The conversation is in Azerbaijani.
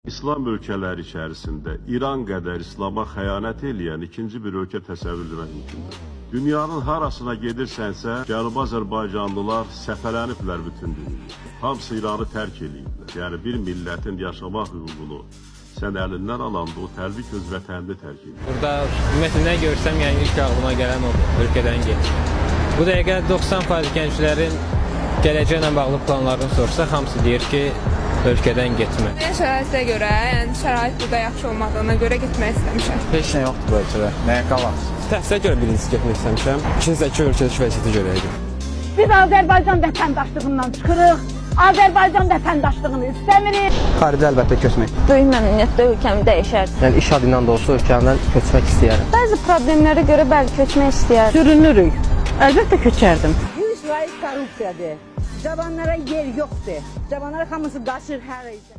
İslam ölkələri içərisində İran qədər İslama xəyanət eləyən ikinci bir ölkə təsəvvür etmək mümkündür. Dünyanın harasına gedirsənsə, Cənubi Azərbaycanlılar səfələniblər bütün dünyaya. Hamısı İranı tərk eləyiblər. Yəni bir millətin yaşamaq hüququnu sən əlindən alanda o təbii öz vətənini tərk edir. Burada ümumiyyətlə nə görsəm, yəni ilk ağlıma gələn odur, ölkədən getmək. Bu dəqiqə 90% gənclərin gələcəklə bağlı planlarını sorsaq, hamısı deyir ki, ölkədən getmə. Şəraitə görə, yəni şərait burada yaxşı olmadığına görə getmək istəmişəm. Heç nə yoxdur bu ölkədə, nəyə qalaq? Təhsilə görə birincisi getmək istəmişəm, ikincisi də ki, ölkədəki vəziyyətə görə idi. Biz Azərbaycan vətəndaşlığından çıxırıq, Azərbaycan vətəndaşlığını istəmirik. Xaricə əlbəttə köçmək. Böyük məmnuniyyətlə ölkəmi dəyişərdim. Yəni iş adından da olsa ölkəmdən köçmək istəyərəm. Bəzi problemlərə görə bəli köçmək istəyərdim. Sürünürük, əlbəttə köçərdim. 100% korrupsiyadır. Cavanlara yer yoxdur. Cavanlar hamısı qaçır hər yerdə.